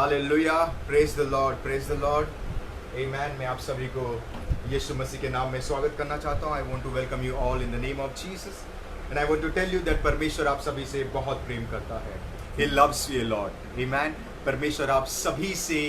Hallelujah, praise the Lord, praise the Lord, amen. मैं आप सभी को यीशु मसीह के नाम में स्वागत करना चाहता हूँ। I want to welcome you all in the name of Jesus and I want to tell you that परमेश्वर आप सभी से बहुत प्रेम करता है। He loves you Lord, amen. परमेश्वर आप सभी से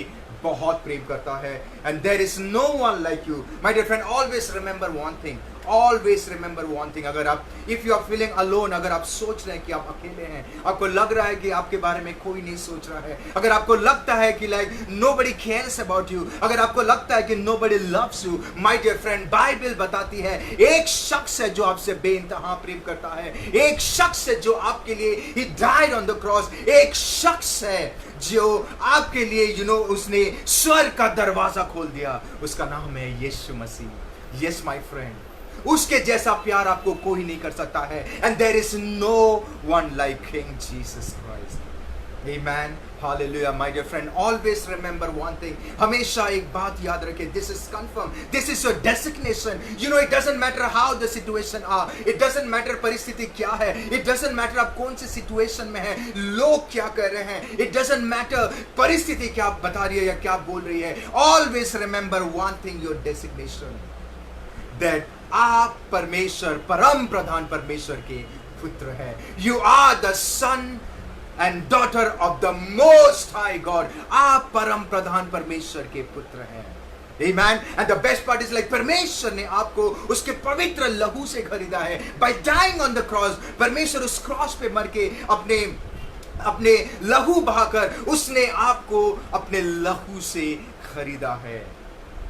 बहुत प्रेम करता है and there is no one like you. My dear friend, always remember one thing, always remember one thing. अगर आप if you are feeling alone, अगर आप सोच रहे हैं कि आप अकेले हैं, आपको लग रहा है कि आपके बारे में कोई नहीं सोच रहा है, अगर आपको लगता है कि like nobody cares about you, अगर आपको लगता है कि nobody loves you, my dear friend, Bible बताती है एक शख्स है जो आपसे बेइंतहा प्रेम करता है, एक शख्स है जो आपके लिए he died on the cross, एक शख्स है जो आपके लिए उसने स्वर्ग का दरवाजा खोल दिया, उसका नाम है Yishu Masih. Yes my friend, उसके जैसा प्यार आपको कोई नहीं कर सकता है and there is no one like King Jesus Christ, amen. Hallelujah. My dear friend, always remember one thing, हमेशा एक बात याद रखें, this is confirm, this is your designation. It doesn't matter how the situation are, it doesn't matter परिस्थिति क्या है, it doesn't matter आप कौन सी सिचुएशन में है, लोग क्या कर रहे हैं, इट डजंट मैटर परिस्थिति क्या बता रही है या क्या बोल रही है। Always remember one thing, your designation, that आप परमेश्वर, परम प्रधान परमेश्वर के पुत्र है। You are the son and daughter of the most high God. आप परम प्रधान परमेश्वर के पुत्र हैं, amen. And the best part is like परमेश्वर ने आपको उसके पवित्र लहू से खरीदा है, by dying on the cross. परमेश्वर उस क्रॉस पे मर के अपने लहू बहाकर उसने आपको अपने लहू से खरीदा है,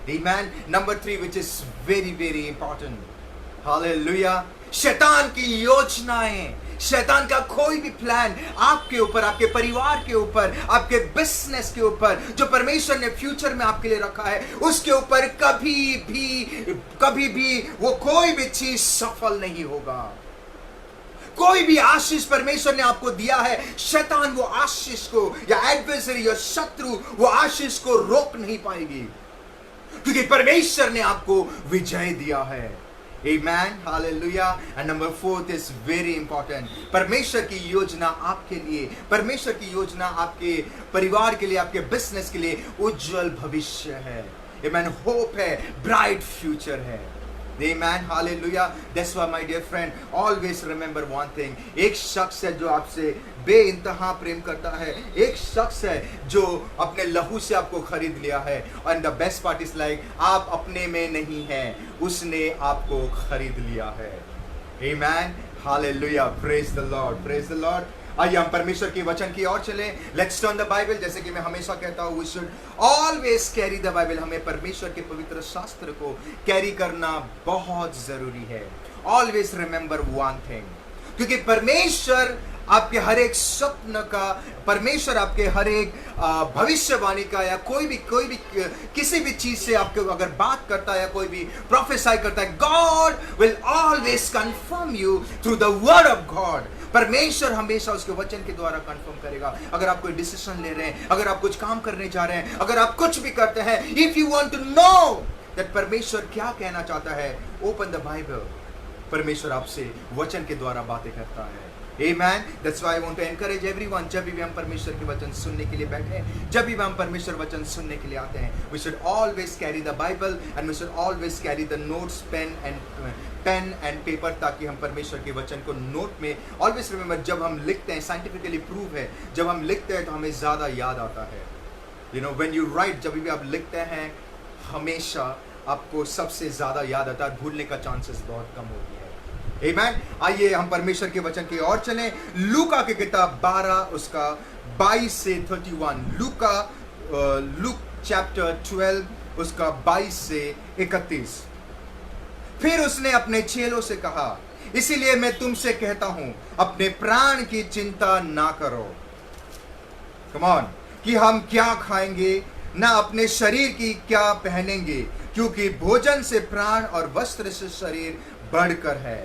amen. Number 3 which is very very important, hallelujah. शैतान की योजनाएं, शैतान का कोई भी प्लान आपके ऊपर, आपके परिवार के ऊपर, आपके बिजनेस के ऊपर जो परमेश्वर ने फ्यूचर में आपके लिए रखा है, उसके ऊपर कभी भी वो कोई भी चीज सफल नहीं होगा। कोई भी आशीष परमेश्वर ने आपको दिया है, शैतान वो आशीष को या एडवर्सरी या शत्रु वो आशीष को रोक नहीं पाएगी, क्योंकि परमेश्वर ने आपको विजय दिया है, amen. Hallelujah. And number 4 is very important, परमेश्वर की योजना आपके लिए, परमेश्वर की योजना आपके परिवार के लिए, आपके बिजनेस के लिए उज्जवल भविष्य है, आमेन। होप है, ब्राइट फ्यूचर है, amen. Hallelujah. That's why my dear friend, always remember one thing, एक शख्स है जो आपसे बेइंतहा प्रेम करता है, एक शख्स है जो अपने लहू से आपको खरीद लिया है। And the best part is like आप अपने में नहीं हैं, उसने आपको खरीद लिया है, amen. Hallelujah, praise the Lord, praise the Lord. आइए हम परमेश्वर के वचन की ओर चलें। Let's turn the Bible. जैसे कि मैं हमेशा कहता हूँ, we should always carry the Bible. हमें परमेश्वर के पवित्र शास्त्र को कैरी करना बहुत जरूरी है। ऑलवेज रिमेंबर वन थिंग, क्योंकि परमेश्वर आपके हर एक स्वप्न का, परमेश्वर आपके हर एक भविष्यवाणी का या कोई भी किसी भी चीज से आपको अगर बात करता है या कोई भी प्रोफेसाई करता है, God will always confirm you through the word of God. परमेश्वर हमेशा उसके वचन के द्वारा कंफर्म करेगा। अगर आप कोई डिसीजन ले रहे हैं, अगर आप कुछ काम करने जा रहे हैं, अगर आप कुछ भी करते हैं, if you want to know that परमेश्वर क्या कहना चाहता है, ओपन द बाइबल। परमेश्वर आपसे वचन के द्वारा बातें करता है, amen. That's why I want to encourage everyone, जब भी हम परमेश्वर के वचन सुनने के लिए बैठे हैं, जब भी हम परमेश्वर वचन सुनने के लिए आते हैं, we should always carry the Bible and we should always carry the notes, pen and paper, ताकि हम परमेश्वर के वचन को नोट में ऑलवेज रिमेंबर। जब हम लिखते हैं, साइंटिफिकली प्रूव है, जब हम लिखते हैं तो हमें ज़्यादा याद आता है। व्हेन यू राइट, जब भी आप लिखते हैं, हमेशा आपको सबसे ज़्यादा याद आता है, भूलने का चांसेस बहुत कम होती है, आमेन। आइए हम परमेश्वर के वचन की ओर चलें। लूका की किताब 12 उसका 22 से 31, लूक चैप्टर 12 उसका 22 से 31। फिर उसने अपने चेलों से कहा, इसीलिए मैं तुमसे कहता हूं, अपने प्राण की चिंता ना करो, कम ऑन, कि हम क्या खाएंगे, ना अपने शरीर की क्या पहनेंगे, क्योंकि भोजन से प्राण और वस्त्र से शरीर बढ़कर है।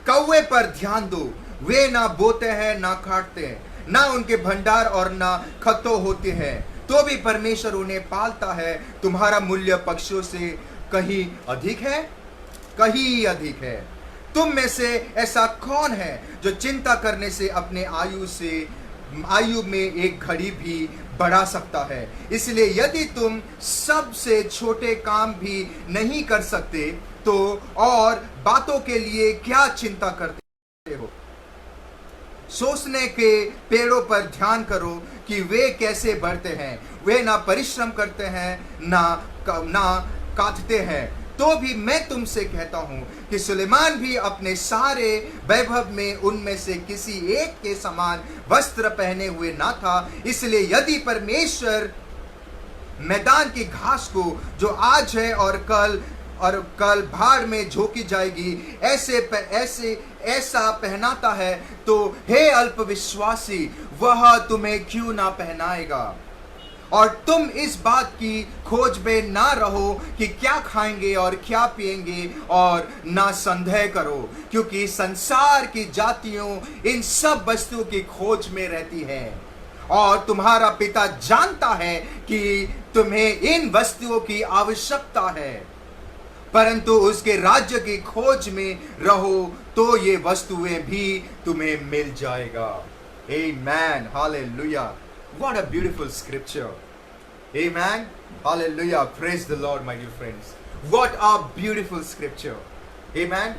कौवे पर ध्यान दो, वे ना बोते हैं ना काटते हैं, ना उनके भंडार और ना खतो होते हैं, तो भी परमेश्वर उन्हें पालता है। तुम्हारा मूल्य पक्षियों से कहीं अधिक है, कहीं अधिक है। तुम में से ऐसा कौन है जो चिंता करने से अपने आयु से आयु में एक घड़ी भी बढ़ा सकता है। इसलिए यदि तुम सबसे छोटे काम भी नहीं कर सकते तो और बातों के लिए क्या चिंता करते हो। सोचने के पेड़ों पर ध्यान करो कि वे कैसे बढ़ते हैं, वे ना परिश्रम करते हैं ना काटते हैं। तो भी मैं तुमसे कहता हूं कि सुलेमान भी अपने सारे वैभव में उनमें से किसी एक के समान वस्त्र पहने हुए ना था। इसलिए यदि परमेश्वर मैदान की घास को जो आज है और कल भाड़ में झोंकी जाएगी ऐसा पहनाता है, तो हे अल्पविश्वासी, वह तुम्हें क्यों ना पहनाएगा। और तुम इस बात की खोज में ना रहो कि क्या खाएंगे और क्या पिएंगे, और ना संदेह करो, क्योंकि संसार की जातियों इन सब वस्तुओं की खोज में रहती है, और तुम्हारा पिता जानता है कि तुम्हें इन वस्तुओं की आवश्यकता है। परंतु उसके राज्य की खोज में रहो तो ये वस्तुएं भी तुम्हें मिल जाएगा। Amen. Hallelujah. What a beautiful scripture. Amen. Hallelujah. Praise the Lord, my dear friends. What a beautiful scripture. Amen.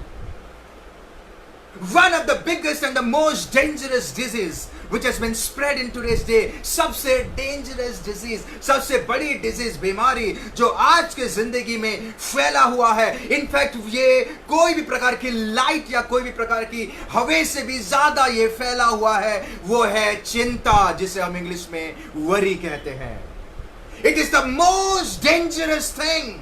One of the biggest and the most dangerous disease which has been spread in today's day, सबसे dangerous disease, सबसे बड़ी disease, बीमारी जो आज के जिंदगी में फैला हुआ है, इनफैक्ट ये कोई भी प्रकार की लाइट या कोई भी प्रकार की हवा से भी ज्यादा ये फैला हुआ है, वो है चिंता, जिसे हम इंग्लिश में वरी कहते हैं। It is the most dangerous thing.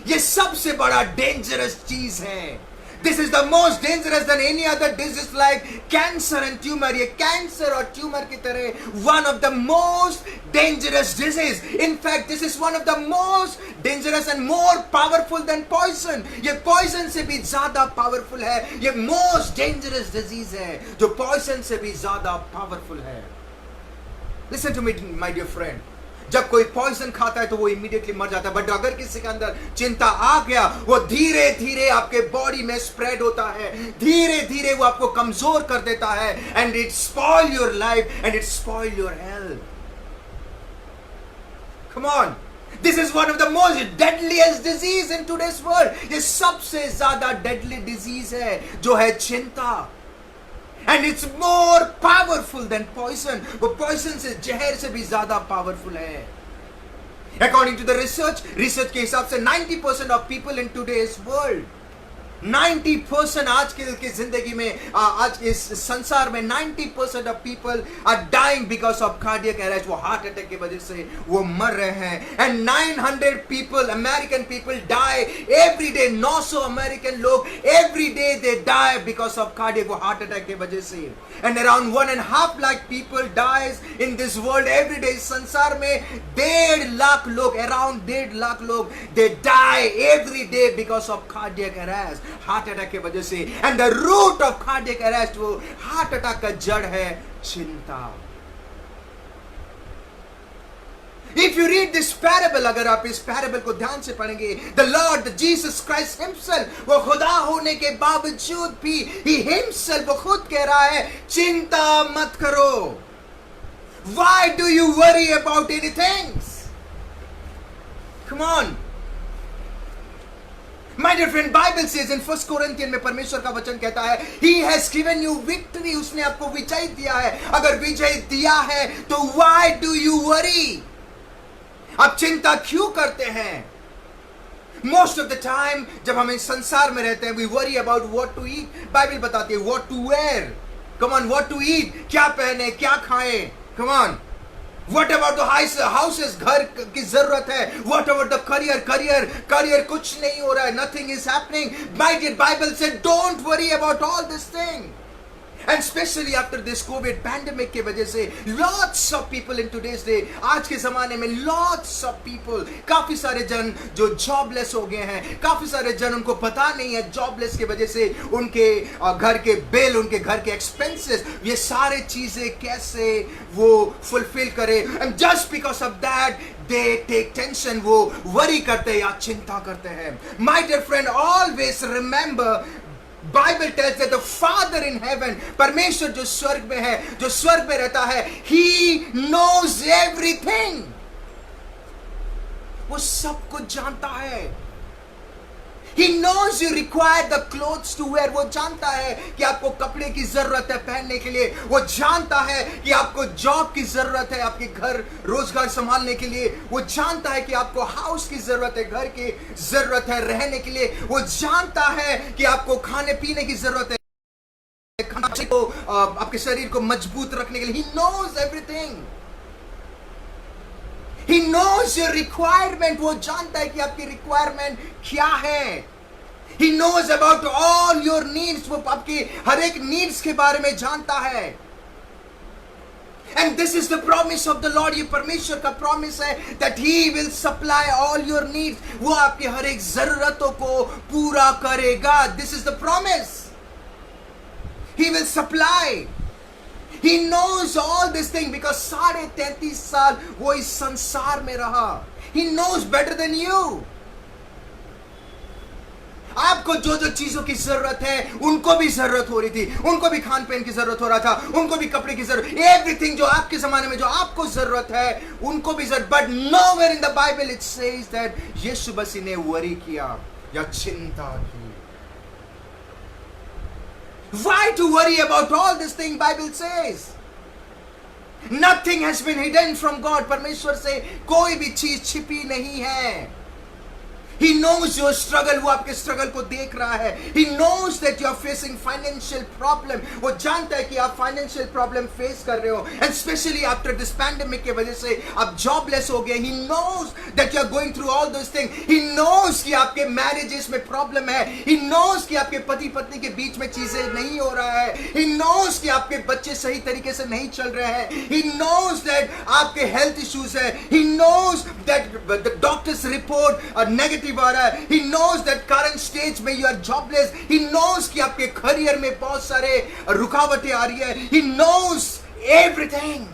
ये सबसे बड़ा डेंजरस चीज है। This is the most dangerous than any other disease like cancer and tumor. ये कैंसर और ट्यूमर की तरह one of the most dangerous disease. In fact, this is one of the most dangerous and more powerful than poison. ये poison से भी ज्यादा powerful है। ये most dangerous disease है जो poison से भी ज्यादा powerful है। Listen to me, my dear friend. जब कोई पॉइजन खाता है तो वो इमीडिएटली मर जाता है, बट अगर किसी के अंदर चिंता आ गया, वो धीरे धीरे आपके बॉडी में स्प्रेड होता है, धीरे धीरे वो आपको कमजोर कर देता है, and it spoil your life and it spoil your health. Come on, this is one of the most deadliest disease in today's world. ये सबसे ज्यादा डेडली डिजीज है जो है चिंता। And it's more powerful than poison. वो poison से, जहर से भी ज्यादा powerful है। According to the research के हिसाब से 90% of people in today's world, 90% आज की जिंदगी में, आज के संसार में 90% of people are dying because of cardiac arrest. वो हार्ट अटैक की वजह से वो मर रहे हैं। And 900 people, American people die every day. 900 American लोग every day they die because of cardiac, वो हार्ट अटैक की वजह से। And around 1.5 lakh people dies in this world every day. संसार में 1.5 लाख लोग, around 1.5 लाख लोग they die every day because of cardiac arrest, heart attack की वजह से। And the root of cardiac arrest, वो हार्ट अटैक का जड़ है चिंता। If you read this parable, अगर आप इस पैराबल को ध्यान से पढ़ेंगे, the Lord Jesus Christ himself, वो खुदा होने के बावजूद भी ही हिमसेल्फ, वो खुद कह रहा है चिंता मत करो। Why do you worry about anything? Come on My dear friend, Bible says in 1 Corinthians में परमेश्वर का वचन कहता है, He has given you victory, उसने आपको विजय दिया है। अगर विजय दिया है तो why do you worry? आप चिंता क्यों करते हैं? Most of the time जब हम इस संसार में रहते हैं, we worry about what to eat. Bible बताती है what to wear. Come on, what to eat, क्या पहने, क्या खाएं. Come on. What about the houses, घर की जरूरत है. What about the career कुछ नहीं हो रहा है. Nothing is happening. My dear Bible said don't worry about all this thing. And especially after this COVID pandemic के वजह से lots of people in today's day, आज के ज़माने में lots of people, काफ़ी सारे जन जो jobless हो गए हैं, काफ़ी सारे जन उनको पता नहीं है jobless की वजह से उनके घर के बिल, उनके घर के expenses, ये सारे चीज़ें कैसे वो fulfill करें, and just because of that they take tension, वो worry करते हैं या चिंता करते हैं. My dear friend, always remember Bible tells that the Father in heaven, परमेश्वर जो स्वर्ग में है, जो स्वर्ग में रहता है, He knows everything. वो सब कुछ जानता है. He knows you require the clothes to wear. वो जानता है कि आपको कपड़े की जरूरत है पहनने के लिए. वो जानता है कि आपको जॉब की जरूरत है आपके घर रोजगार संभालने के लिए. वो जानता है कि आपको हाउस की जरूरत है, घर की जरूरत है रहने के लिए. वो जानता है कि आपको खाने पीने की जरूरत है, खाने को आपके शरीर को मजबूत रखने के लिए. He knows everything. He knows your requirement. वो जानता है कि आपकी requirement क्या है. He knows about all your needs. वो आपकी हर एक needs के बारे में जानता है. And this is the promise of the Lord. ये परमेश्वर का promise है that He will supply all your needs. वो आपकी हर एक जरूरतों को पूरा करेगा. This is the promise. He will supply. He knows all this thing because 33.5 साल वो इस संसार में रहा. He knows better than you. आपको जो जो चीजों की जरूरत है उनको भी जरूरत हो रही थी. उनको भी खान पीन की जरूरत हो रहा था. उनको भी कपड़े की जरूरत. एवरीथिंग जो आपके जमाने में जो आपको जरूरत है उनको भी जरूरत. But nowhere in the Bible it says that यीशु मसीह ने वरी किया या चिंता की. Why to worry about all this thing? Bible says nothing has been hidden from God. परमेश्वर से कोई भी चीज छिपी नहीं है. He knows your struggle. वो आपके struggle को देख रहा है. He knows that you are facing financial problem. वो जानता है कि आप financial problem face कर रहे हो. And especially after this pandemic के वजह से आप jobless हो गए. He knows that you are going through all those things. He knows कि आपके marriages में problem है. He knows कि आपके पति पत्नी के बीच में चीजें नहीं हो रहा है. He knows कि आपके बच्चे सही तरीके से नहीं चल रहे हैं. He knows that आपके health issues है. He knows that the doctor's report are negative आ रहा है. He knows that current stage में you are jobless. He knows कि आपके career में बहुत सारे रुकावटें आ रही है. He knows everything.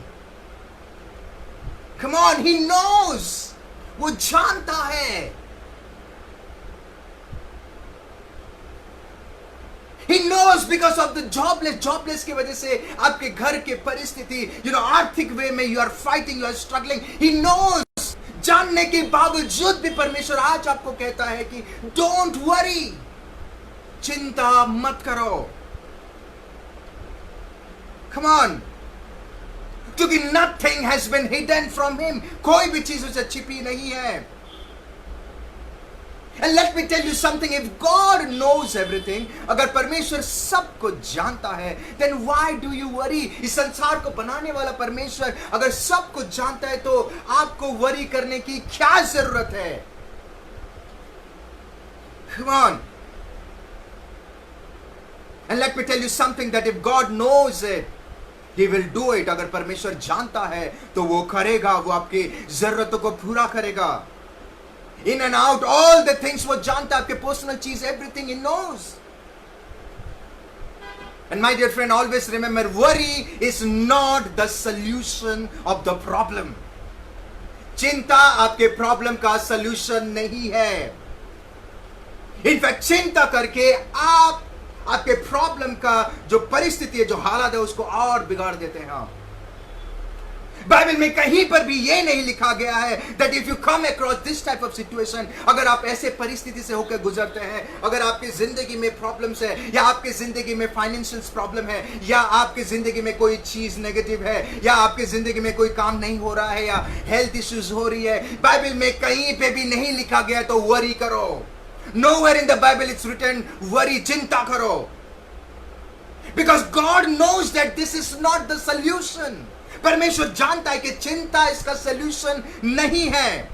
Come on, he knows. वो जानता है. He knows because of the jobless की वजह से आपके घर के परिस्थिति, आर्थिक वे में you are fighting, you are struggling. He knows. जानने के बावजूद भी परमेश्वर आज आपको कहता है कि डोंट वरी, चिंता मत करो. कम ऑन, क्योंकि nothing has been hidden from him. कोई भी चीज उसे छिपी नहीं है. And let me tell you something, if God knows everything, अगर परमेश्वर सब कुछ जानता है, then why do you worry? इस संसार को बनाने वाला परमेश्वर अगर सब कुछ जानता है तो आपको वरी करने की क्या जरूरत है? Come on. And let me tell you something, that if God knows it, He will do it. अगर परमेश्वर जानता है तो वो करेगा, वो आपकी जरूरतों को पूरा करेगा. In and out, all the things वो जानता है, आपके पर्सनल चीज, everything He knows. And my dear friend, always remember, worry is not the solution of the problem. चिंता आपके प्रॉब्लम का सॉल्यूशन नहीं है. इनफैक्ट चिंता करके आप आपके प्रॉब्लम का जो परिस्थिति है, जो हालात है, उसको और बिगाड़ देते हैं आप. बाइबल में कहीं पर भी ये नहीं लिखा गया है that if you come across this type of situation, अगर आप ऐसे परिस्थिति से होकर गुजरते हैं, अगर आपकी जिंदगी में प्रॉब्लम्स है, या आपकी जिंदगी में फाइनेंशियल प्रॉब्लम है, या आपकी जिंदगी में कोई चीज नेगेटिव है, या आपकी जिंदगी में कोई काम नहीं हो रहा है, या हेल्थ इश्यूज हो रही है, बाइबल में कहीं पे भी नहीं लिखा गया तो वरी करो. Nowhere in the Bible it's written worry, चिंता करो. Because God knows that this is not the solution. परमेश्वर जानता है कि चिंता इसका सॉल्यूशन नहीं है.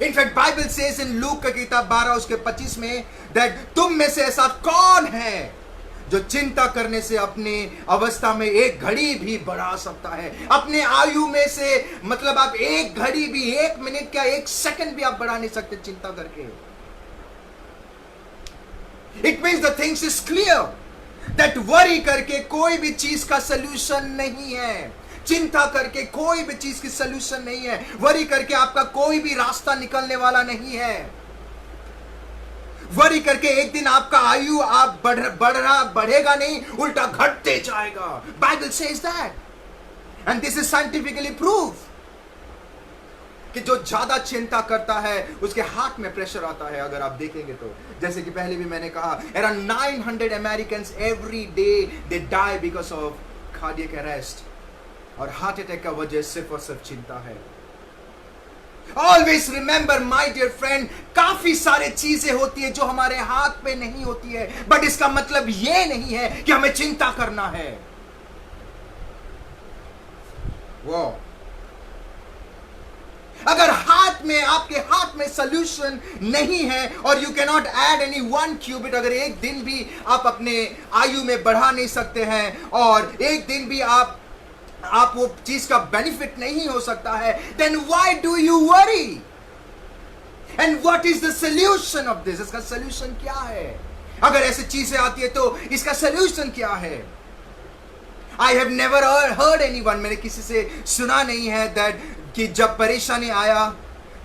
In fact Bible says in look का किताब 12 उसके 25 में दैट तुम में से ऐसा कौन है जो चिंता करने से अपनी अवस्था में एक घड़ी भी बढ़ा सकता है. अपने आयु में से मतलब आप एक घड़ी भी, एक मिनट क्या, एक सेकंड भी आप बढ़ा नहीं सकते चिंता करके. It means the things is clear that worry करके कोई भी चीज का सॉल्यूशन नहीं है. चिंता करके कोई भी चीज की सॉल्यूशन नहीं है. वरी करके आपका कोई भी रास्ता निकलने वाला नहीं है. वरी करके एक दिन आपका आयु आप बढ़ेगा नहीं, उल्टा घटते जाएगा। Bible says that and this is scientifically proof कि जो ज्यादा चिंता करता है उसके हार्ट में प्रेशर आता है। अगर आप देखेंगे तो जैसे कि पहले भी मैंने कहा, around 900 American every day they die because of cardiac arrest, और हार्ट अटैक का वजह सिर्फ और सिर्फ चिंता है। Always remember my dear friend, काफी सारे चीजें होती है जो हमारे हाथ में नहीं होती है, बट इसका मतलब यह नहीं है कि हमें चिंता करना है। वो अगर आपके हाथ में सोल्यूशन नहीं है, और you can not add any 1 cubit, अगर एक दिन भी आप अपने आयु में बढ़ा नहीं सकते हैं, और एक दिन भी आप वो चीज का बेनिफिट नहीं हो सकता है, then why do you worry? And what is the solution of this? इसका सॉल्यूशन क्या है? अगर ऐसी चीजें आती है तो इसका सॉल्यूशन क्या है? आई हैव नेवर हर्ड एनीवन, मैंने किसी से सुना नहीं है दैट कि जब परेशानी आया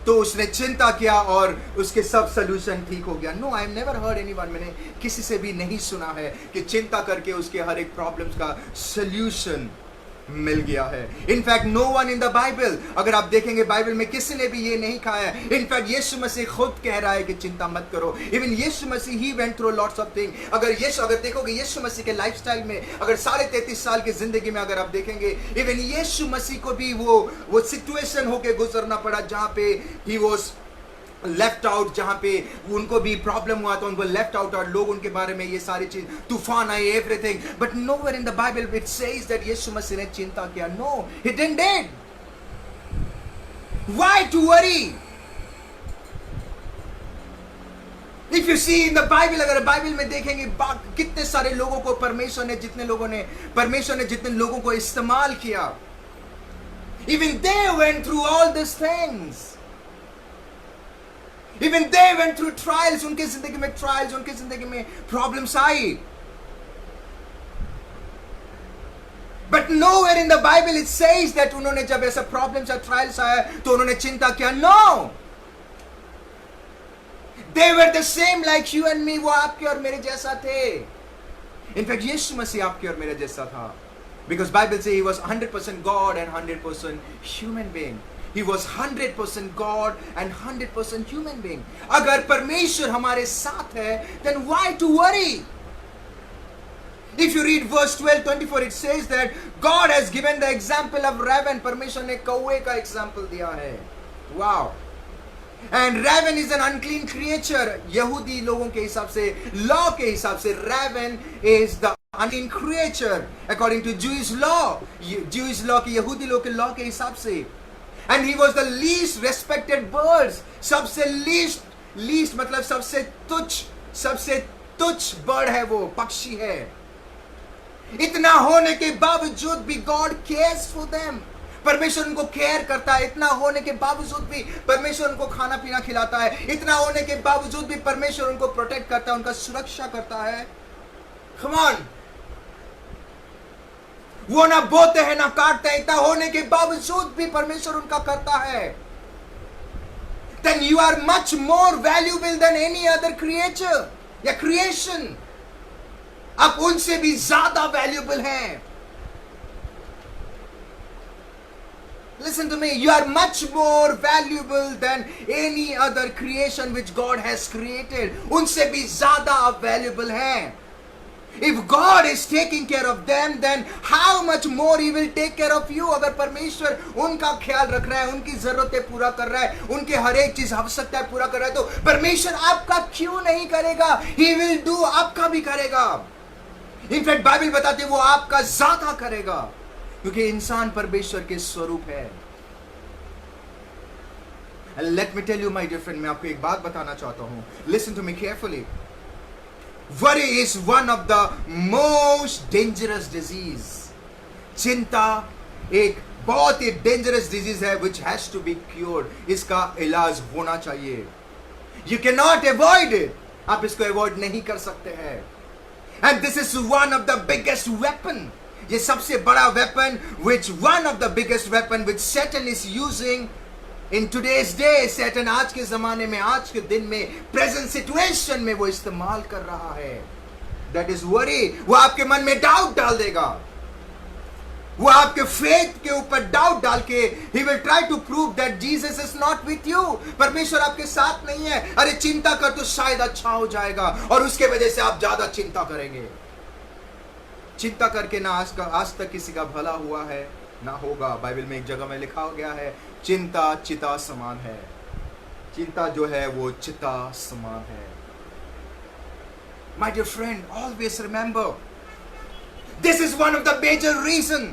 तो उसने चिंता किया और उसके सब सॉल्यूशन ठीक हो गया। No, I have never heard anyone, मैंने किसी से भी नहीं सुना है कि चिंता करके उसके हर एक प्रॉब्लम्स का सॉल्यूशन मिल गया है। In fact no one in the Bible, अगर आप देखेंगे बाइबल में किसी ने भी ये नहीं कहा है। इनफैक्ट यीशु मसीह खुद कह रहा है कि चिंता मत करो। Even Yishu Masih he went through lots of thing. अगर देखोगे यीशु मसीह के लाइफस्टाइल में, अगर 33.5 साल की जिंदगी में अगर आप देखेंगे, इवन यीशु मसीह को भी वो सिचुएशन होके गुजरना पड़ा जहां पे ही वाज लेफ्ट आउट, जहां पे उनको भी प्रॉब्लम हुआ तो उनको लेफ्ट आउट, और लोग उनके बारे में ये सारी चीज, तूफान आई, everything, but nowhere in the Bible it says that Yeshu Masih ने चिंता किया। No, he didn't did. Why to worry? If you see in the Bible, अगर बाइबल में देखेंगे कितने सारे लोगों को परमेश्वर ने जितने लोगों को इस्तेमाल किया, even they went through all this things, Even they went through trials, उनके जिंदगी में trials, उनके जिंदगी में problems I. But nowhere in the Bible it says that उन्होंने जब ऐसा problems या trials आया तो उन्होंने चिंता किया। No, they were the same like you and me, वो आपके और मेरे जैसा थे। In fact यीशु मसीह आपके और मेरे जैसा था, because Bible says he was 100% God and 100% human being. He was 100% God and 100% human being. अगर परमेश्वर हमारे साथ है, then why to worry? If you read verse 12-24, it says that God has given the example of raven. परमेश्वर ने कौवे का example दिया है। Wow. And raven is an unclean creature. यहूदी लोगों के हिसाब से, law के हिसाब से, raven is the unclean creature according to Jewish law. Jewish law की, यहूदी लोग के law के हिसाब से। And he was the least respected birds. सबसे least मतलब सबसे तुच्छ बर्ड है, वो पक्षी है। इतना होने के बावजूद भी God cares for them. परमेश्वर उनको केयर करता है। इतना होने के बावजूद भी परमेश्वर उनको खाना पीना खिलाता है। इतना होने के बावजूद भी परमेश्वर उनको प्रोटेक्ट करता है, उनका सुरक्षा करता है। Come on. वो ना बोते हैं ना काटते हैं, इतना होने के बावजूद भी परमेश्वर उनका करता है। Then you are much more valuable than any other creature या creation. आप उनसे भी ज्यादा वैल्यूबल हैं। Listen to me, you are much more valuable than any other creation which God has created. उनसे भी ज्यादा आप वैल्यूबल हैं। If God is taking care of them, then how much more He will take care of you? अगर परमेश्वर उनका ख्याल रख रहा है, उनकी जरूरतें पूरा कर रहा है, उनके हर एक चीज आवश्यकता पूरा कर रहा है, तो परमेश्वर आपका क्यों नहीं करेगा? He will do, आपका भी करेगा। इनफैक्ट बाइबल बताती है वो आपका ज्यादा करेगा, क्योंकि इंसान परमेश्वर के स्वरूप है। And let me tell you my dear friend, मैं आपको एक बात बताना चाहता हूँ। Listen to me carefully. Worry is one of the most dangerous disease. चिंता एक बहुत ही dangerous disease है which has to be cured. इसका इलाज होना चाहिए। You cannot avoid it. आप इसको avoid नहीं कर सकते हैं। And this is one of the biggest weapon. ये सबसे बड़ा weapon which one of the biggest weapon which Satan is using in today's day Satan आज के जमाने में, आज के दिन में, प्रेजेंट सिचुएशन में वो इस्तेमाल कर रहा है। That is worry. वो आपके मन में डाउट डाल देगा, वो आपके फेथ के ऊपर डाउट डाल के he will try to prove that Jesus is not with you. परमेश्वर आपके साथ नहीं है। अरे चिंता कर तो शायद अच्छा हो जाएगा, और उसके वजह से आप ज्यादा चिंता करेंगे। चिंता करके ना आज तक किसी का भला हुआ है ना होगा। बाइबल में एक जगह में लिखा गया है, चिंता चिता समान है। चिंता जो है वो चिता समान है। My dear friend, always remember, this is one of the major reason.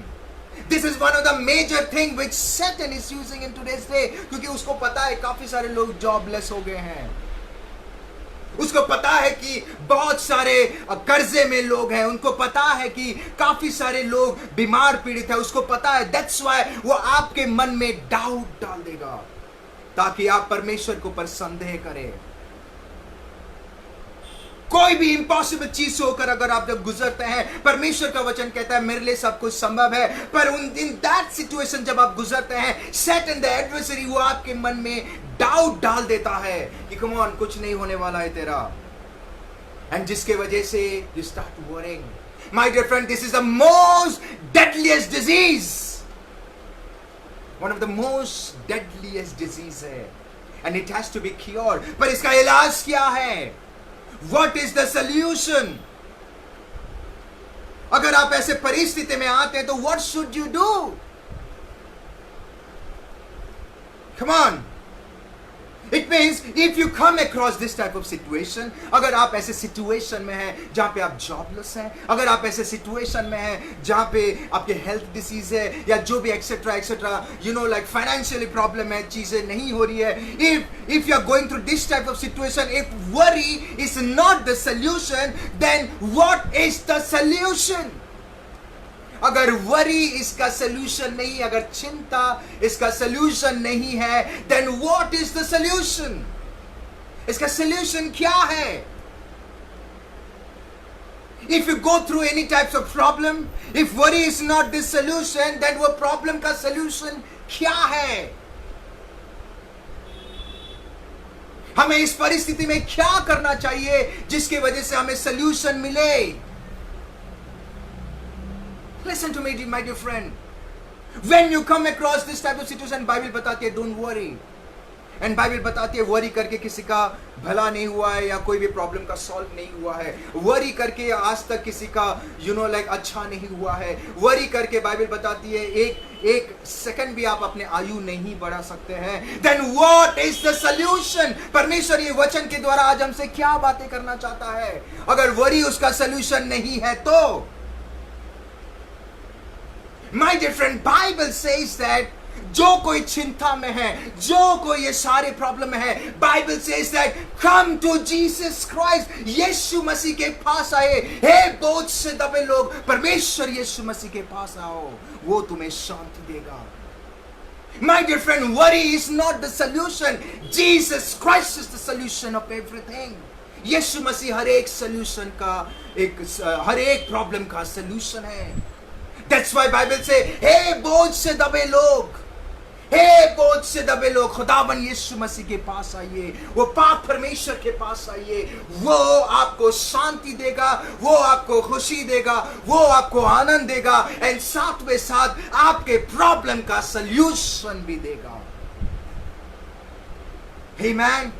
This is one of the major thing which Satan is using in today's day. क्योंकि उसको पता है काफी सारे लोग जॉबलेस हो गए हैं। उसको पता है कि बहुत सारे कर्जे में लोग हैं। उनको पता है कि काफी सारे लोग बीमार पीड़ित है। उसको पता है। That's why वो आपके मन में डाउट डाल देगा, ताकि आप परमेश्वर के ऊपर संदेह करें। कोई भी इम्पॉसिबल चीज से होकर अगर आप जब गुजरते हैं, परमेश्वर का वचन कहता है मेरे लिए सब कुछ संभव है। पर इन दैट सिचुएशन जब आप गुजरते हैं, सैटन द एडवर्सरी वो आपके मन में डाउट डाल देता है कि कम ऑन, कुछ नहीं होने वाला है तेरा, एंड जिसके वजह से you start worrying. My dear friend, this is the most deadliest disease, one of the most deadliest disease है, and it has to be cured. पर इसका इलाज क्या है? What is the solution? अगर आप ऐसे परिस्थिति में आते हैं तो what should you do? Come on. It means if you come across this type of situation, अगर आप ऐसे सिचुएशन में हैं जहां पे आप जॉबलेस हैं, अगर आप ऐसे सिचुएशन में हैं जहां पे आपके हेल्थ डिसीज है या जो भी etcetera etcetera, you know, like financially problem है, चीजें नहीं हो रही है, if you are going through this type of situation, if worry is not the solution, then what is the solution? अगर वरी इसका सल्यूशन नहीं, अगर चिंता इसका सल्यूशन नहीं है, then what is the solution? इसका सल्यूशन क्या है? If you go through any types of problem, if worry is not the solution, then वो प्रॉब्लम का सल्यूशन क्या है? हमें इस परिस्थिति में क्या करना चाहिए जिसकी वजह से हमें सल्यूशन मिले? Listen to me, my dear friend. When you come across this type of situation, Bible बताती है don't worry. And Bible बताती है worry करके किसी का भला नहीं हुआ है या कोई भी प्रॉब्लम का सॉल्व नहीं हुआ है। worry करके आज तक किसी का like अच्छा नहीं हुआ है। worry करके Bible बताती है एक सेकंड भी आप अपने आयु नहीं बढ़ा सकते हैं। Then what is the solution? परमेश्वर ये वचन के द्वारा आज हमसे क्या बातें करना चाहता है? अगर worry उसका सॉल्यूशन नहीं है तो My dear friend, Bible says that जो कोई चिंता में है, जो कोई ये सारे प्रॉब्लम में है, Bible says that come to Jesus Christ, यीशु मसीह के पास आए। हे बोझ से दबे लोग, परमेश्वर यीशु मसीह के पास आओ, वो तुम्हें शांति देगा। My dear friend, worry is not the solution. Jesus Christ is the solution of everything. यीशु मसीह हर एक सॉल्यूशन का, हर एक प्रॉब्लम का सॉल्यूशन है। That's why Bible say, हे बोझ से दबे लोग, हे बोझ से दबे लोग, खुदावन यीशु मसीह के पास आइए, वो पाक परमेश्वर के पास आइए। वो आपको शांति देगा, वो आपको खुशी देगा, वो आपको आनंद देगा, एंड साथ में साथ आपके प्रॉब्लम का सल्यूशन भी देगा। Amen.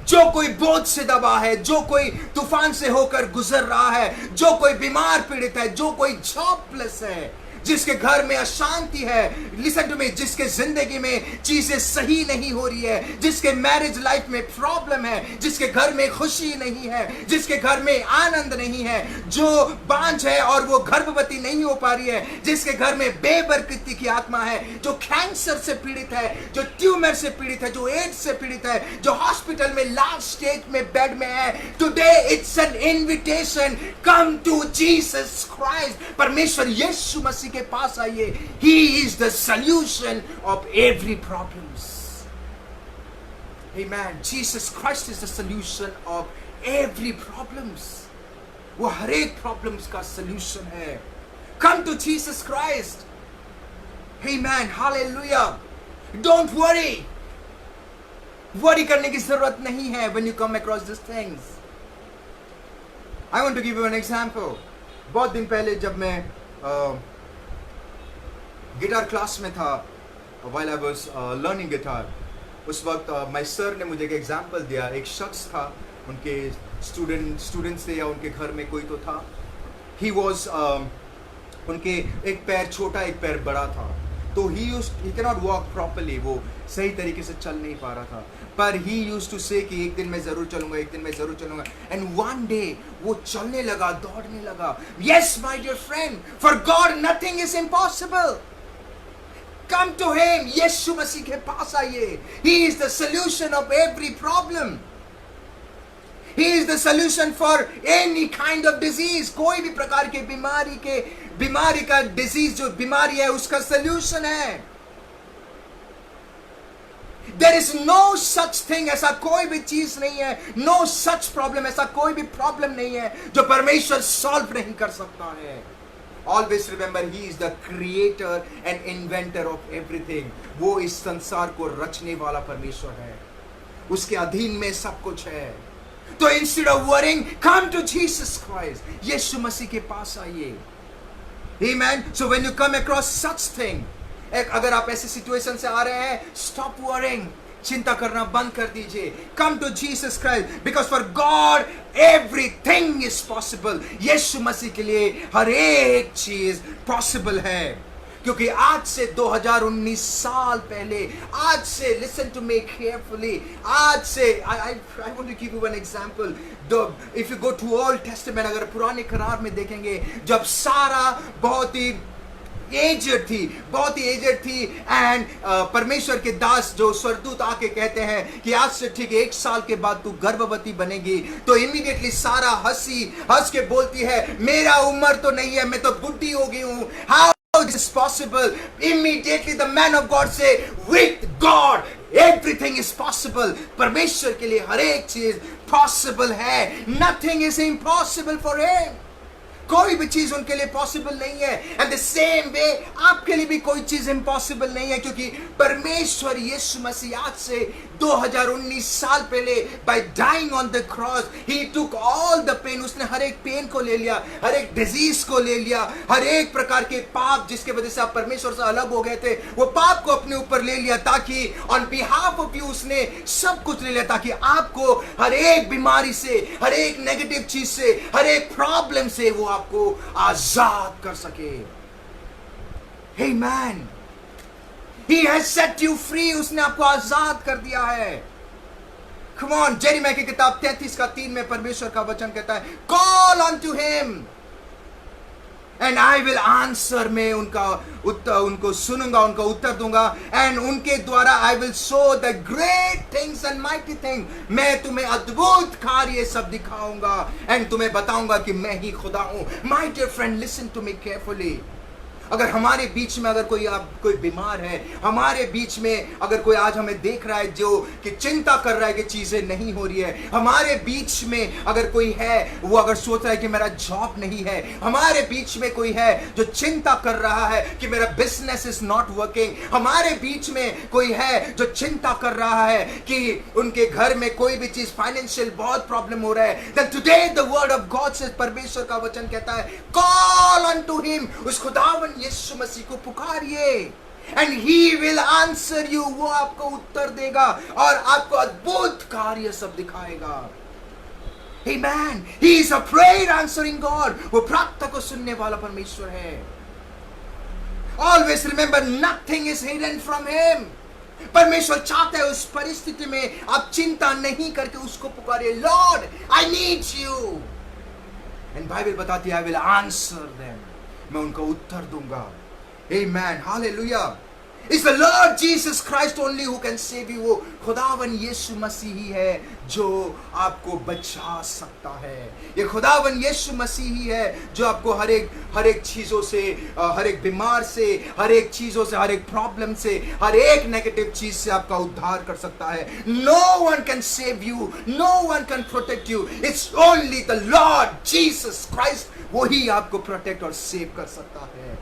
जो कोई बोझ से दबा है, जो कोई तूफान से होकर गुजर रहा है, जो कोई बीमार पीड़ित है, जो कोई जॉबलेस है, जिसके घर में अशांति है, लिसन टू मी, जिसके जिंदगी में चीजें सही नहीं हो रही है, जिसके मैरिज लाइफ में प्रॉब्लम है, जिसके घर में खुशी नहीं है, जिसके घर में आनंद नहीं है, जो बांझ है और वो गर्भवती नहीं हो पा रही है, जिसके घर में बेबरकती की आत्मा है, जो कैंसर से पीड़ित है, जो ट्यूमर से पीड़ित है, जो एड्स से पीड़ित है, जो हॉस्पिटल में लास्ट स्टेज में बेड में है, today it's an invitation, come to Jesus Christ. परमेश्वर यीशु मसीह के पास आइए। He is the solution of every problems. Amen. Jesus Christ is the solution of every problems. वो हर एक problems का solution है। Come to Jesus Christ. Amen. Hallelujah. Don't worry करने की जरूरत नहीं है when you come across these things. I want to give you an example. बहुत दिन पहले जब मैं गिटार क्लास में था, while I was learning guitar, उस वक्त my sir ने मुझे एक एग्जाम्पल दिया. एक शख्स था, उनके स्टूडेंट्स थे या उनके घर में कोई तो था. He was उनके एक पैर छोटा एक पैर बड़ा था, तो he cannot walk properly, वो सही तरीके से चल नहीं पा रहा था. पर he used to say कि एक दिन मैं जरूर चलूंगा, एक दिन मैं जरूर चलूंगा. And one day वो चलने लगा, दौड़ने लगा. Yes, my dear friend, for God nothing is impossible. Come to him. यीशु मसीह के पास आइए. He is the solution of every problem. He is the solution for any kind of disease. कोई भी प्रकार के बीमारी का डिजीज जो बीमारी है उसका सॉल्यूशन है. There is no such thing, ऐसा कोई भी चीज नहीं है. No such problem, ऐसा कोई भी प्रॉब्लम नहीं है जो परमेश्वर सॉल्व नहीं कर सकता है. Always remember, he is the creator and inventor of everything. वो इस संसार को रचने वाला परमेश्वर है. उसके अधीन में सब कुछ है. तो instead of worrying, come to Jesus Christ. यीशु मसीह के पास आइए. Amen. So when you come across such thing, अगर आप ऐसे सिचुएशन से आ रहे हैं, stop worrying. चिंता करना बंद कर दीजिए. Come to Jesus Christ, because for God everything is possible. यीशु मसीह के लिए हर एक चीज पॉसिबल है. क्योंकि आज से 2019 साल पहले, आज से listen to me carefully, आज से I want to give you one example. If you go to Old Testament, अगर पुराने करार में देखेंगे, जब सारा बहुत ही एजेड थी एंड परमेश्वर के दास जो स्वर्गदूत आके कहते हैं कि आज से ठीक 1 साल के बाद तू गर्भवती बनेगी, तो इमीडिएटली सारा हंस के बोलती है, मेरा उम्र तो नहीं है, मैं तो बुढ़ी हो गई हूं. How is possible? Immediately the man of God say, with God everything is possible. परमेश्वर के लिए हर एक चीज पॉसिबल है. Nothing is impossible for him. कोई भी चीज उनके लिए पॉसिबल नहीं है. एंड द सेम वे आपके लिए भी कोई चीज इम्पॉसिबल नहीं है, क्योंकि परमेश्वर यीशु मसीह आज से 2019 साल पहले by dying on the cross he took all the pain. उसने हर एक पेन को ले लिया, हर एक डिजीज को ले लिया, हर एक प्रकार के पाप जिसके वजह से आप परमेश्वर से अलग हो गए थे, वो पाप को अपने ऊपर ले लिया, ताकि ऑन बिहाफ ऑफ यू उसने सब कुछ ले लिया, ताकि आपको हर एक बीमारी से, हर एक नेगेटिव चीज से, हर एक प्रॉब्लम से वो आपको आजाद कर सके. Amen. He has set you free. उसने आपको आजाद कर दिया है. Come on, जेरेमिया की किताब 33:3 में परमेश्वर का वचन कहता है, Call unto him and I will answer. मैं उनको सुनूंगा, उनको उत्तर दूंगा. And उनके द्वारा I will show the great things and mighty things. मैं तुम्हें अद्भुत कार्य सब दिखाऊंगा and तुम्हें बताऊंगा कि मैं ही खुदा हूं. My dear friend, listen to me carefully. अगर हमारे बीच में अगर कोई बीमार है, हमारे बीच में अगर कोई आज हमें देख रहा है जो कि चिंता कर रहा है कि चीजें नहीं हो रही है, हमारे बीच में अगर कोई है वो अगर सोच रहा है कि मेरा जॉब नहीं है, हमारे बीच में कोई है जो चिंता कर रहा है कि मेरा बिजनेस इज नॉट वर्किंग, हमारे बीच में कोई है जो चिंता कर रहा है कि उनके घर में कोई भी चीज फाइनेंशियल बहुत प्रॉब्लम हो रहा है, then today the word of God says, परमेश्वर का वचन कहता है, call unto him. उस खुदावन यीशु मसीह को पुकारिए and he will answer you. वो आपको उत्तर देगा और आपको अद्भुत कार्य सब दिखाएगा. Amen. He is a prayer answering God. वो प्रार्थना को सुनने वाला परमेश्वर है. Always remember, nothing is hidden from him. परमेश्वर चाहता है उस परिस्थिति में आप चिंता नहीं करके उसको पुकारिए. Lord, I need you. And Bible बताती है, I will answer them. मैं उनको उत्तर दूंगा. Amen. Hallelujah. It's the Lord Jesus Christ only who can save you. वो खुदावन यीशु मसीह ही है जो आपको बचा सकता है. ये खुदावन यीशु मसीह ही है जो आपको हर एक चीजों से, हर एक बीमार से, हर एक चीजों से, हर एक प्रॉब्लम से, हर एक नेगेटिव चीज से आपका उद्धार कर सकता है. No one can save you. No one can protect you. It's only the Lord Jesus Christ. वही आपको प्रोटेक्ट और सेव कर सकता है.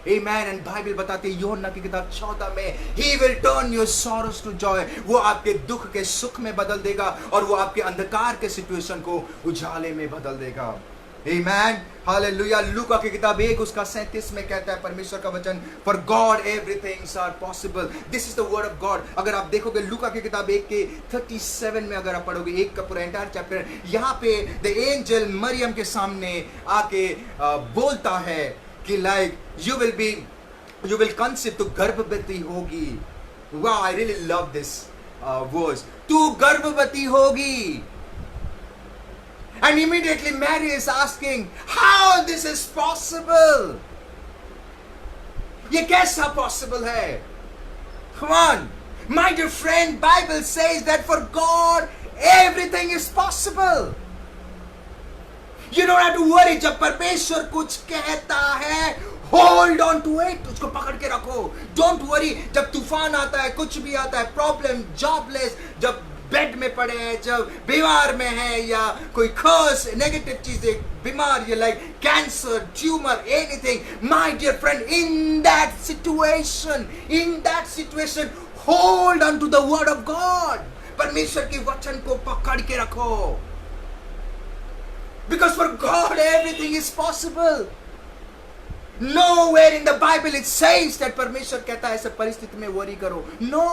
Amen. एंड बाइबल बताती है यूहन्ना की किताब 14 में, He will turn your sorrows to joy. वो आपके दुख के सुख में बदल देगा और वो आपके अंधकार के सिचुएशन को उजाले में बदल देगा. Amen. हालेलुया. लूका की किताब 1 उसका 37 में कहता है परमेश्वर का वचन, For God everything are possible. This is the word of God. अगर आप देखोगे लूका की किताब 1 के 37 में अगर आप पढ़ोगे, 1 का पूरा एंटायर चैप्टर, यहाँ पे द एंजल मरियम के सामने आके बोलता है कि लाइक यू विल कंसीव, तू गर्भवती होगी. वाह, I really love this verse. तू गर्भवती होगी. And immediately Mary is asking, how this is possible? ये कैसा possible है? Come on, my dear friend, Bible says that for God everything is possible. You don't have to worry. जब परमेश्वर कुछ कहता है, hold on to it. उसको पकड़ के रखो. Don't worry. जब तूफान आता है, कुछ भी आता है, प्रॉब्लम, जॉबलेस, जब बेड में पड़े हैं, जब बीमार में है, या कोई कर्स, नेगेटिव चीजें, बीमार, ये like cancer, tumour, anything, my dear friend, in that situation hold on to the word of God. परमेश्वर के वचन को पकड़ के रखो. Because for God everything is possible. Nowhere in the Bible it says that परमेश्वर कहता है ऐसे परिस्थिति में वरी करो. No,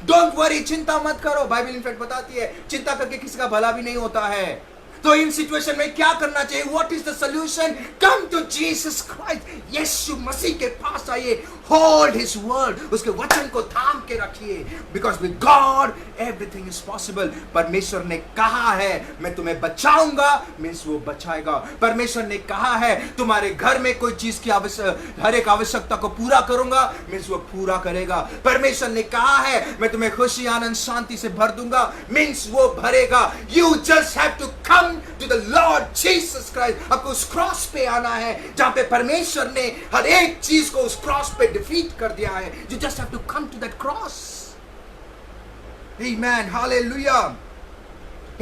don't worry, चिंता मत करो. बाइबल इनफैक्ट बताती है चिंता करके किसी का भला भी नहीं होता है. तो इन सिचुएशन में क्या करना चाहिए? What is the solution? Come to Jesus Christ. यीशु मसीह के पास आइए. होल्ड हिज वर्ड, उसके वचन को थाम के रखिए. Because with God everything is possible. परमेश्वर ने कहा है मैं तुम्हें बचाऊंगा, मीन्स वो बचाएगा. परमेश्वर ने कहा है तुम्हारे घर में कोई चीज की हर एक आवश्यकता को पूरा करूंगा, मीन्स वो पूरा करेगा. परमेश्वर ने कहा है मैं तुम्हें खुशी, आनंद, शांति से भर दूंगा, मीन्स वो भरेगा. You just have to come to the Lord Jesus Christ. आपको उस क्रॉस पे आना है जहां पे परमेश्वर ने हर एक चीज को उस क्रॉस पे डिफीट कर दिया है. You just have to come to that cross. Amen. Hallelujah.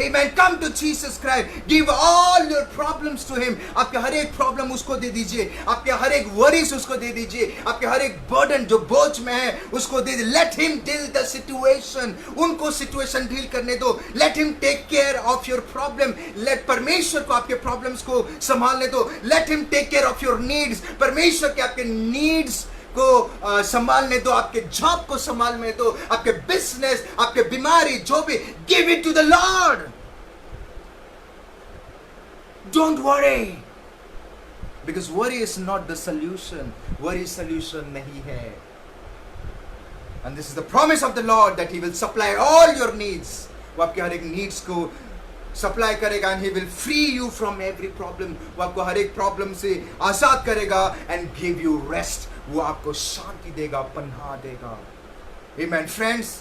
Amen. Come to Jesus Christ. Give all your problems to Him. आपके हर एक प्रॉब्लम उसको दे दीजिए. आपके हर एक वरीज उसको दे दीजिए. आपके हर एक बर्डन जो बोझ में है उसको दे दीजिए. Let Him deal the situation. उनको सिचुएशन डील करने दो. Let Him take care of your problem. Let परमेश्वर को आपके प्रॉब्लम्स को संभालने दो. Let Him take care of your needs. परमेश्वर के आपके नीड्स को संभालने दो. आपके जॉब को संभालने दो. आपके बिजनेस, आपके बीमारी, जो भी, give it to the Lord. Don't worry, because worry is not the solution. Worry solution नहीं है. And this is the promise of the Lord that he will supply all your needs. वो आपके हर एक नीड्स को supply करेगा. And he will free you from every problem. वो आपको हर एक प्रॉब्लम से आजाद करेगा. And give you rest. वो आपको शांति देगा, पन्हा देगा. Amen. फ्रेंड्स,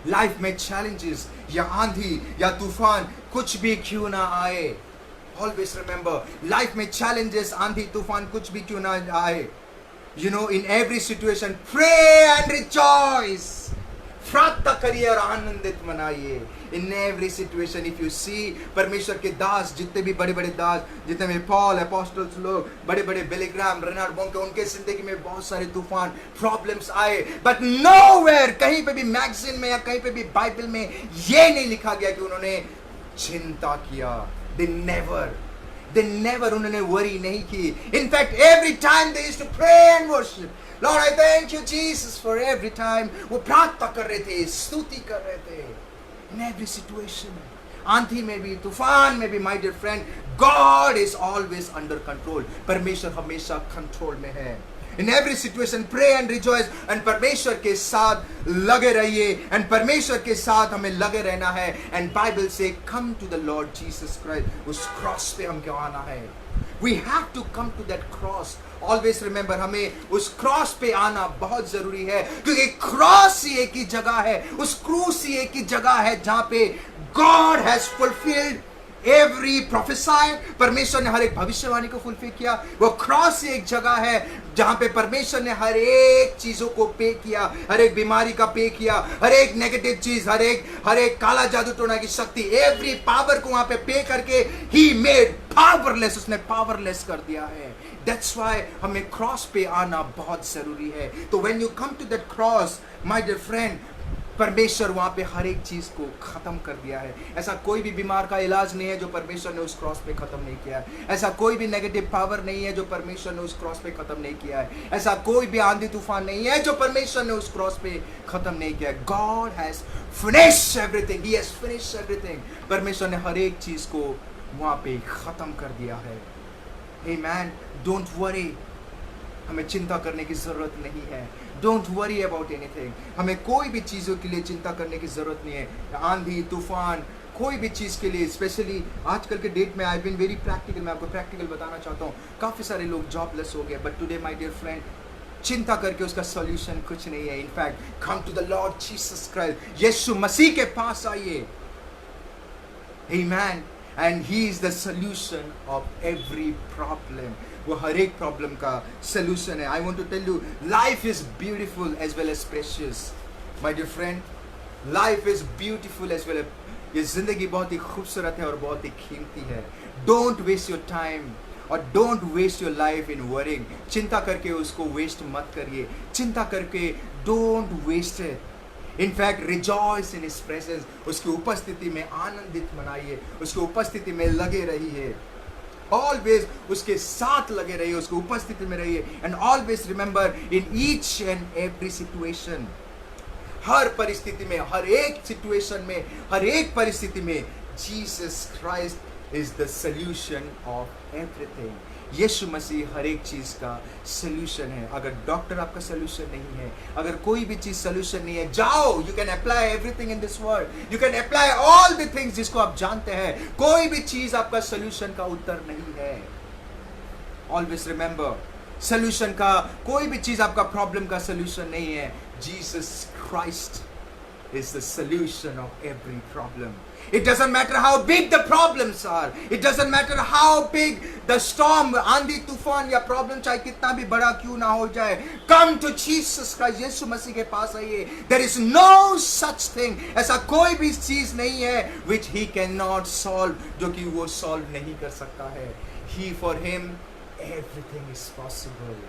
लाइफ में चैलेंजेस या आंधी या तूफान कुछ भी क्यों ना आए, ऑलवेज रिमेंबर, लाइफ में चैलेंजेस, आंधी, तूफान कुछ भी क्यों ना आए, you know, in every situation pray and rejoice. प्रार्थना करिए और आनंदित मनाइए. In every situation if you see, परमेश्वर के दास, जितने भी बड़े बड़े दास, जितने भी पॉल, अपोस्टल्स लोग, बड़े बड़े बिलीग्राम, रेनाल्ड बोंके, उनके जिंदगी में बहुत सारे तूफान, प्रॉब्लम्स आए. बट नोवेयर, कहीं पे भी मैगजीन में या कहीं पे भी बाइबल में ये नहीं लिखा गया कि उन्होंने चिंता किया. दे नेवर उन्होंने वरी नहीं की. In fact every time they used to pray and worship. Lord, I thank you, Jesus, for every time. वो प्रार्थना कर रहे थे, स्तुति कर रहे थे. In every situation, आंधी में भी, तूफान में भी, my dear friend, God is always under control. परमेश्वर हमेशा कंट्रोल में है. In every situation, pray and rejoice. And परमेश्वर के साथ लगे रहिए. And परमेश्वर के साथ हमें लगे रहना है. And Bible say, come to the Lord Jesus Christ. उस क्रॉस पे हम क्यों आना है? We have to come to that cross. Always remember, हमें उस क्रॉस पे आना बहुत जरूरी है. क्योंकि क्रॉस ही एक ही जगह है, उस क्रूस ही एक ही जगह है जहां पे God has fulfilled every prophesy. परमेश्वर ने हर एक भविष्यवाणी को फुलफिल किया. वो क्रॉस ही एक जगह है जहां पे परमेश्वर ने हर एक चीजों को पे किया, हर एक बीमारी का पे किया, हर एक नेगेटिव चीज, हर एक काला जादू टोना की शक्ति, एवरी पावर को वहां पे करके ही मेड पावरलेस. उसने पावरलेस कर दिया है. दैट्स वाई हमें क्रॉस पे आना बहुत जरूरी है। तो when you come to that cross my dear friend, परमेश्वर वहां पे हर एक चीज को खत्म कर दिया है। ऐसा कोई भी बीमार का इलाज नहीं है जो परमेश्वर ने उस क्रॉस पे खत्म नहीं किया है। ऐसा कोई भी नेगेटिव पावर नहीं है जो परमेश्वर ने उस क्रॉस पे खत्म नहीं किया है। ऐसा कोई भी आंधी तूफान नहीं है जो परमेश्वर ने उस क्रॉस पे खत्म नहीं किया है। God has finished everything, he has finished everything. परमेश्वर ने हर एक चीज को वहां पे खत्म कर दिया है। आमेन। डोंट वरी, हमें चिंता करने की जरूरत नहीं है। Don't worry about anything. हमें कोई भी चीज़ों के लिए चिंता करने की ज़रूरत नहीं है। आंधी तूफान कोई भी चीज़ के लिए, स्पेशली आजकल के डेट में आई बीन वेरी प्रैक्टिकल। मैं आपको प्रैक्टिकल बताना चाहता हूँ। काफ़ी सारे लोग जॉबलेस हो गए, but today my dear friend, चिंता करके उसका सॉल्यूशन कुछ नहीं है। In fact come to the Lord Jesus Christ, यीशु मसीह के पास आइए। Amen. And he is the solution of every problem. वो हर एक प्रॉब्लम का सलूशन है। I want to tell you, life is beautiful as well as precious my dear friend. Life is beautiful as well. ये जिंदगी बहुत ही खूबसूरत है और बहुत ही कीमती है। डोंट वेस्ट योर टाइम और don't waste your life in worrying. चिंता करके उसको वेस्ट मत करिए। चिंता करके don't waste it. In fact rejoice in his presence. उसकी उपस्थिति में आनंदित मनाइए, उसकी उपस्थिति में लगे रहिए। ऑलवेज उसके साथ लगे रहिए, उसकी उपस्थिति में रहिए। And always remember in each and every situation, हर परिस्थिति में, हर एक सिचुएशन में, हर एक परिस्थिति में Jesus Christ is the solution of everything. यीशु मसीह हर एक चीज का सॉल्यूशन है। अगर डॉक्टर आपका सॉल्यूशन नहीं है, अगर कोई भी चीज सॉल्यूशन नहीं है, जाओ, you can apply everything in this world. You can apply all the things जिसको आप जानते हैं। कोई भी चीज आपका सॉल्यूशन का उत्तर नहीं है। ऑलवेज रिमेंबर, सॉल्यूशन का कोई भी चीज आपका प्रॉब्लम का सॉल्यूशन नहीं है। Jesus Christ is the solution of every problem. It doesn't matter how big the problems are. It doesn't matter how big the storm, आंधी तूफान या प्रॉब्लम चाहे कितना भी बड़ा क्यों ना हो जाए, come to Jesus Christ, यीशु मसीह के पास आइए। There is no such thing, ऐसा कोई भी चीज नहीं है which he cannot solve, जो कि वो solve नहीं कर सकता है। He, for him, everything is possible.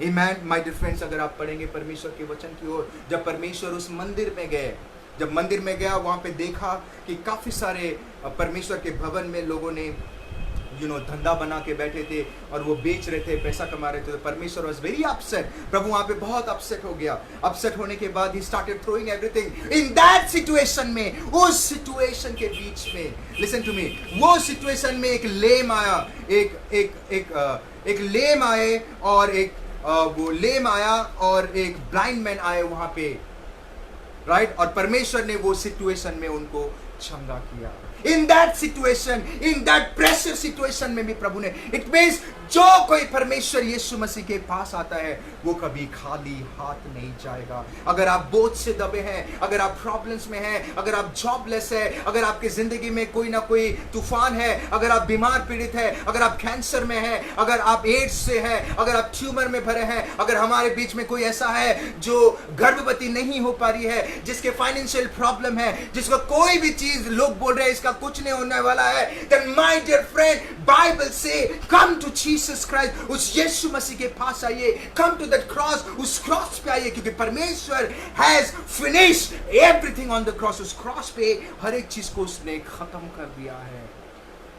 Amen, my dear friends, अगर आप पढ़ेंगे परमेश्वर के वचन की ओर, जब परमेश्वर उस मंदिर में गए, जब मंदिर में गया, वहाँ पे देखा कि काफ़ी सारे परमेश्वर के भवन में लोगों ने धंधा बना के बैठे थे और वो बेच रहे थे, पैसा कमा रहे थे। तो परमेश्वर वाज वेरी अपसेट। प्रभु वहाँ पे बहुत अपसेट हो गया। अपसेट होने के बाद he started throwing everything. In that situation में, उस सिचुएशन के बीच में, लिसन टू मी, वो सिचुएशन में एक लेम आया, एक लेम आए और वो लेम आया और एक ब्लाइंड मैन आए वहां पे, राइट। और परमेश्वर ने वो सिचुएशन में उनको चंगा किया। इन that situation, in that pressure situation में भी प्रभु ने, इट मींस जो कोई परमेश्वर यीशु मसीह के पास आता है वो कभी खाली हाथ नहीं जाएगा। अगर आप बोझ से दबे हैं, अगर आप प्रॉब्लम्स में हैं, अगर आप जॉबलेस है, अगर आपकी जिंदगी में कोई ना कोई तूफान है, अगर आप बीमार पीड़ित है, अगर आप कैंसर में है, अगर आप एड्स से है, अगर आप ट्यूमर में भरे हैं, अगर हमारे बीच में कोई ऐसा है जो गर्भवती नहीं हो पा रही है, जिसके फाइनेंशियल प्रॉब्लम है, जिसको कोई भी चीज लोग बोल रहे हैं इसका कुछ नहीं होने वाला है, then my dear friend, Bible say come to Jesus Christ, उस यीशु मसीह के पास आइए। come to that cross, उस क्रॉस पे आइए, क्योंकि परमेश्वर has finished everything on the cross। उस क्रॉस पे हर एक चीज को उसने खत्म कर दिया है।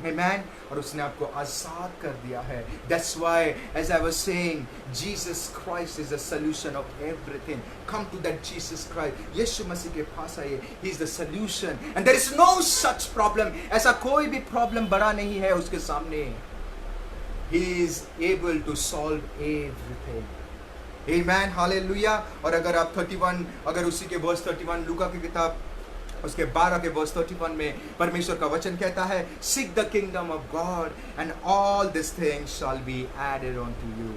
Amen, और उसने आपको आजाद कर दिया है। That's why, as I was saying, Jesus Christ is the solution of everything. Come to that Jesus Christ, यीशु मसीह के पास आइए। He is the solution, and there is no such problem. ऐसा कोई भी प्रॉब्लम बड़ा नहीं है उसके सामने। He is able to solve everything. Amen, hallelujah। और अगर आप 31, अगर उसी के वर्स 31 लूका की किताब उसके 12 के वर्स 31 में परमेश्वर का वचन कहता है, Seek the kingdom of God and all these things shall be added unto you.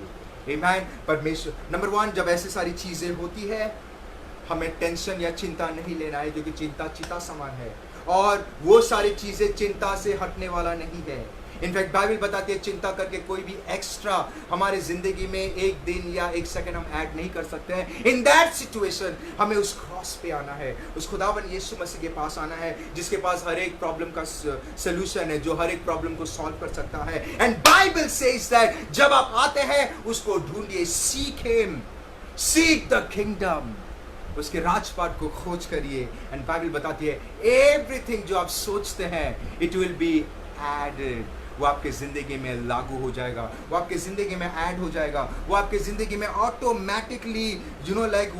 Amen। परमेश्वर, नंबर 1, जब ऐसी सारी चीजें होती है हमें टेंशन या चिंता नहीं लेना है, क्योंकि चिंता चिता समान है और वो सारी चीजें चिंता से हटने वाला नहीं है। इनफैक्ट बाइबल बताती है चिंता करके कोई भी एक्स्ट्रा हमारे जिंदगी में एक दिन या एक सेकंड हम ऐड नहीं कर सकते हैं। इन दैट सिचुएशन हमें उस क्रॉस पे आना है, उस खुदावन यीशु मसीह के पास आना है जिसके पास हर एक प्रॉब्लम का सोल्यूशन है, जो हर एक प्रॉब्लम को सॉल्व कर सकता है। एंड बाइबल सेज दैट जब आप आते हैं उसको ढूंढिए, seek him, seek the kingdom, उसके राजपाट को खोज करिए। एंड बाइबल बताती है एवरीथिंग जो आप सोचते हैं इट विल बी एडेड, वो आपके जिंदगी में लागू हो जाएगा, वो आपके जिंदगी में ऐड हो जाएगा, वो आपके जिंदगी में ऑटोमेटिकली लाइक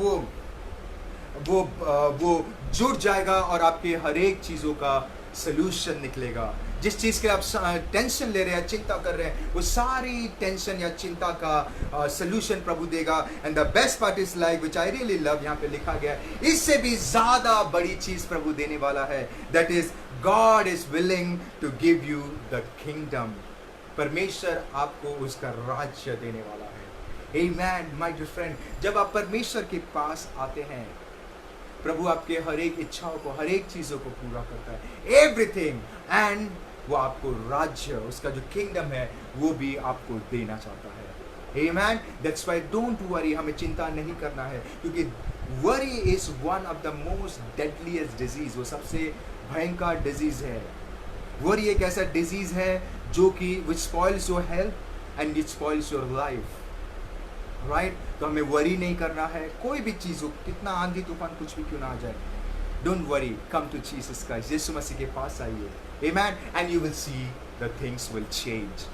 वो जुड़ जाएगा और आपके हर एक चीजों का सोल्यूशन निकलेगा। जिस चीज के आप टेंशन ले रहे हैं, चिंता कर रहे हैं, वो सारी टेंशन या चिंता का सोल्यूशन प्रभु देगा। And the best part is like which I really love, यहाँ पे लिखा गया है इससे भी ज्यादा बड़ी चीज प्रभु देने वाला है, that is God is willing to give you the kingdom. परमेश्वर आपको उसका राज्य देने वाला है। आमेन माय डियर फ्रेंड, जब आप परमेश्वर के पास आते हैं प्रभु आपके हर एक इच्छाओं को, हर एक चीजों को पूरा करता है, एवरीथिंग, एंड वो आपको राज्य, उसका जो किंगडम है वो भी आपको देना चाहता है। Amen, that's why don't worry, हमें चिंता नहीं करना है, क्योंकि worry is one of the most deadliest disease, वो सबसे भयंकर डिजीज है। वरी एक ऐसा डिजीज है जो कि which spoils your health and which spoils your life, right? तो हमें वरी नहीं करना है, कोई भी चीज हो, कितना आंधी तूफान कुछ भी क्यों ना आ जाए, don't worry, come to Jesus Christ, यीशु मसीह के पास आइए। Amen, and you will see the things will change.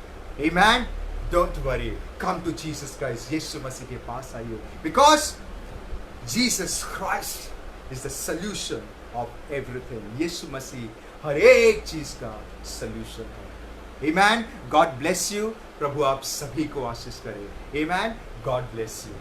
Amen, don't worry, come to Jesus Christ, यीशु मसीह के पास आइए, because Jesus Christ is the solution of everything. यीशु मसीह हर एक चीज का सॉल्यूशन है। आमेन, गॉड ब्लेस यू, प्रभु आप सभी को आशीष करे। Amen, God bless you.